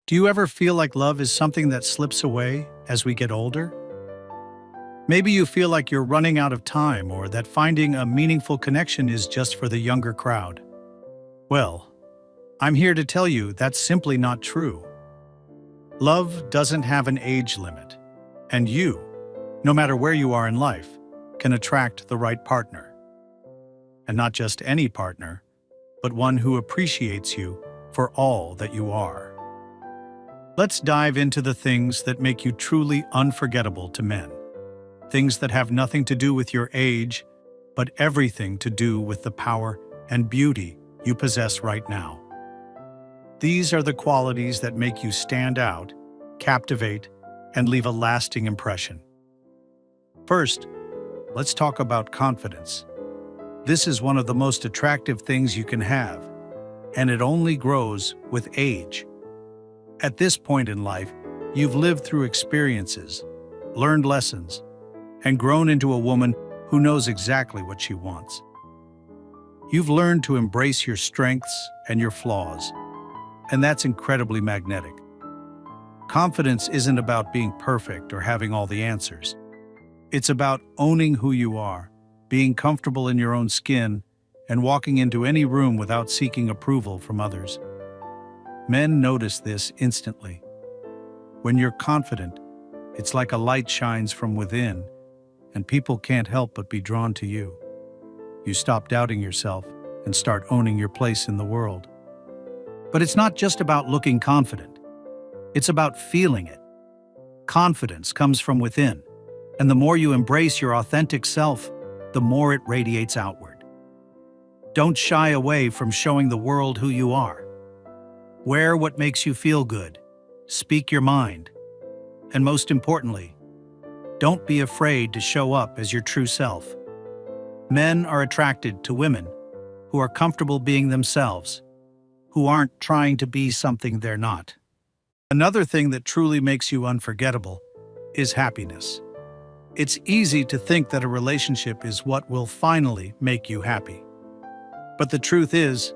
Do you ever feel like love is something that slips away as we get older? Maybe you feel like you're running out of time or that finding a meaningful connection is just for the younger crowd. Well, I'm here to tell you that's simply not true. Love doesn't have an age limit, and you, no matter where you are in life, can attract the right partner. And not just any partner, but one who appreciates you for all that you are. Let's dive into the things that make you truly unforgettable to men. Things that have nothing to do with your age, but everything to do with the power and beauty you possess right now. These are the qualities that make you stand out, captivate, and leave a lasting impression. First, let's talk about confidence. This is one of the most attractive things you can have, and it only grows with age. At this point in life, you've lived through experiences, learned lessons, and grown into a woman who knows exactly what she wants. You've learned to embrace your strengths and your flaws, and that's incredibly magnetic. Confidence isn't about being perfect or having all the answers. It's about owning who you are, being comfortable in your own skin, and walking into any room without seeking approval from others. Men notice this instantly. When you're confident, it's like a light shines from within, and people can't help but be drawn to you. You stop doubting yourself and start owning your place in the world. But it's not just about looking confident. It's about feeling it. Confidence comes from within, and the more you embrace your authentic self, the more it radiates outward. Don't shy away from showing the world who you are. Wear what makes you feel good. Speak your mind. And most importantly, don't be afraid to show up as your true self. Men are attracted to women who are comfortable being themselves, who aren't trying to be something they're not. Another thing that truly makes you unforgettable is happiness. It's easy to think that a relationship is what will finally make you happy. But the truth is,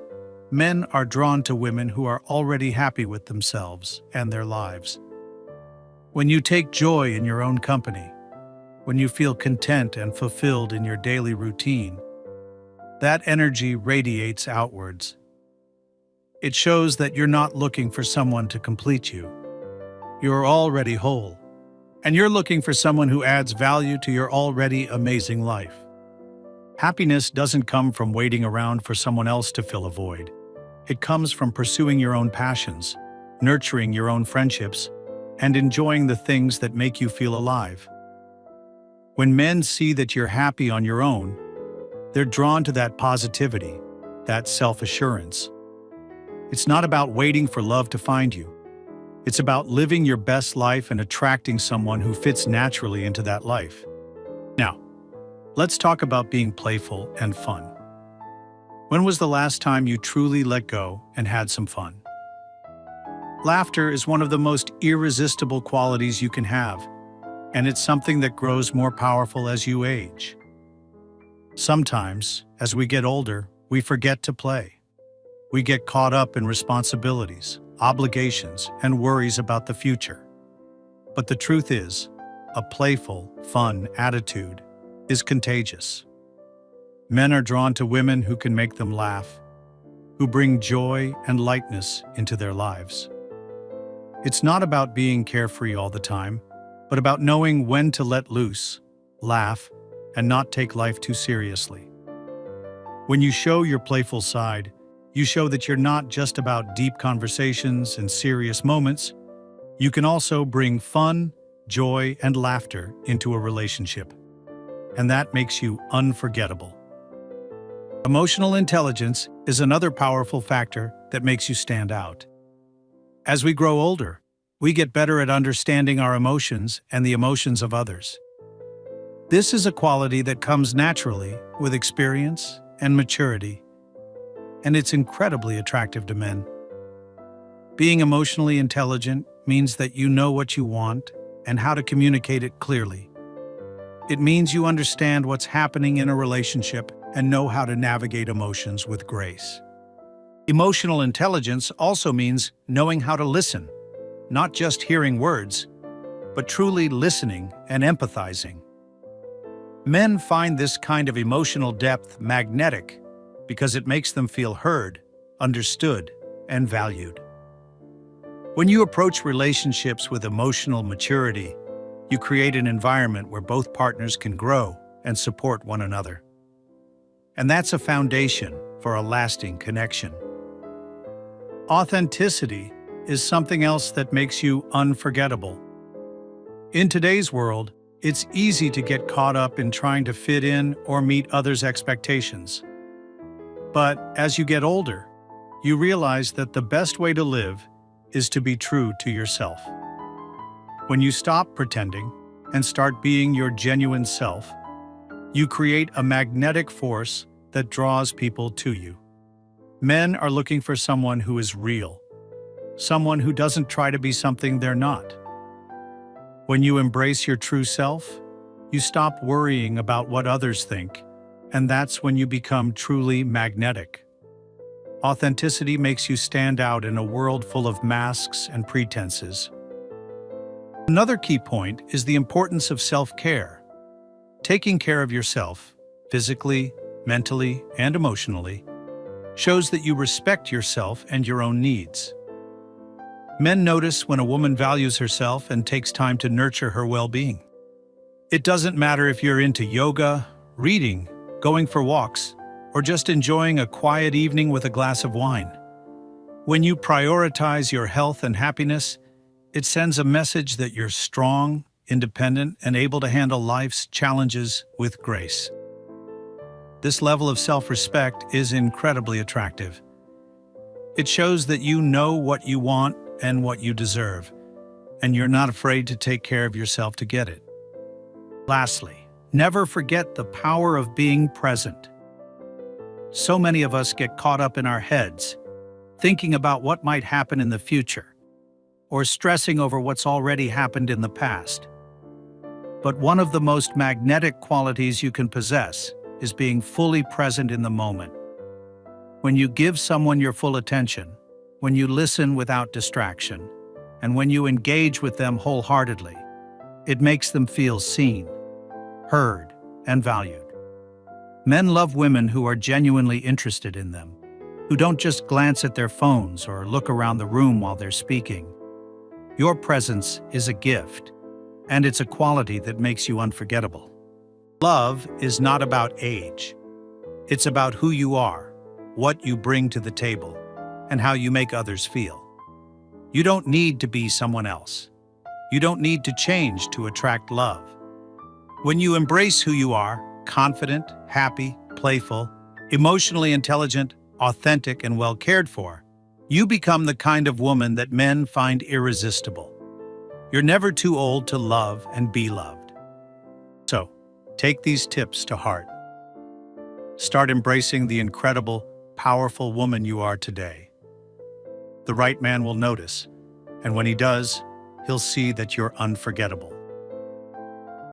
men are drawn to women who are already happy with themselves and their lives. When you take joy in your own company, when you feel content and fulfilled in your daily routine, that energy radiates outwards. It shows that you're not looking for someone to complete you. You're already whole, and you're looking for someone who adds value to your already amazing life. Happiness doesn't come from waiting around for someone else to fill a void. It comes from pursuing your own passions, nurturing your own friendships, and enjoying the things that make you feel alive. When men see that you're happy on your own, they're drawn to that positivity, that self-assurance. It's not about waiting for love to find you. It's about living your best life and attracting someone who fits naturally into that life. Now, let's talk about being playful and fun. When was the last time you truly let go and had some fun? Laughter is one of the most irresistible qualities you can have, and it's something that grows more powerful as you age. Sometimes, as we get older, we forget to play. We get caught up in responsibilities, obligations, and worries about the future. But the truth is, a playful, fun attitude is contagious. Men are drawn to women who can make them laugh, who bring joy and lightness into their lives. It's not about being carefree all the time, but about knowing when to let loose, laugh, and not take life too seriously. When you show your playful side, you show that you're not just about deep conversations and serious moments. You can also bring fun, joy, and laughter into a relationship. And that makes you unforgettable. Emotional intelligence is another powerful factor that makes you stand out. As we grow older, we get better at understanding our emotions and the emotions of others. This is a quality that comes naturally with experience and maturity, and it's incredibly attractive to men. Being emotionally intelligent means that you know what you want and how to communicate it clearly. It means you understand what's happening in a relationship and know how to navigate emotions with grace. Emotional intelligence also means knowing how to listen, not just hearing words, but truly listening and empathizing. Men find this kind of emotional depth magnetic because it makes them feel heard, understood, and valued. When you approach relationships with emotional maturity, you create an environment where both partners can grow and support one another. And that's a foundation for a lasting connection. Authenticity is something else that makes you unforgettable. In today's world, it's easy to get caught up in trying to fit in or meet others' expectations. But as you get older, you realize that the best way to live is to be true to yourself. When you stop pretending and start being your genuine self, you create a magnetic force that draws people to you. Men are looking for someone who is real, someone who doesn't try to be something they're not. When you embrace your true self, you stop worrying about what others think, and that's when you become truly magnetic. Authenticity makes you stand out in a world full of masks and pretenses. Another key point is the importance of self-care. Taking care of yourself, physically, mentally, and emotionally, shows that you respect yourself and your own needs. Men notice when a woman values herself and takes time to nurture her well-being. It doesn't matter if you're into yoga, reading, going for walks, or just enjoying a quiet evening with a glass of wine. When you prioritize your health and happiness, it sends a message that you're strong, independent, and able to handle life's challenges with grace. This level of self-respect is incredibly attractive. It shows that you know what you want and what you deserve, and you're not afraid to take care of yourself to get it. Lastly, never forget the power of being present. So many of us get caught up in our heads, thinking about what might happen in the future, or stressing over what's already happened in the past. But one of the most magnetic qualities you can possess is being fully present in the moment. When you give someone your full attention, when you listen without distraction, and when you engage with them wholeheartedly, it makes them feel seen, heard, and valued. Men love women who are genuinely interested in them, who don't just glance at their phones or look around the room while they're speaking. Your presence is a gift, and it's a quality that makes you unforgettable. Love is not about age. It's about who you are, what you bring to the table, and how you make others feel. You don't need to be someone else. You don't need to change to attract love. When you embrace who you are, confident, happy, playful, emotionally intelligent, authentic, and well cared for, you become the kind of woman that men find irresistible. You're never too old to love and be loved. So, take these tips to heart. Start embracing the incredible, powerful woman you are today. The right man will notice, and when he does, he'll see that you're unforgettable.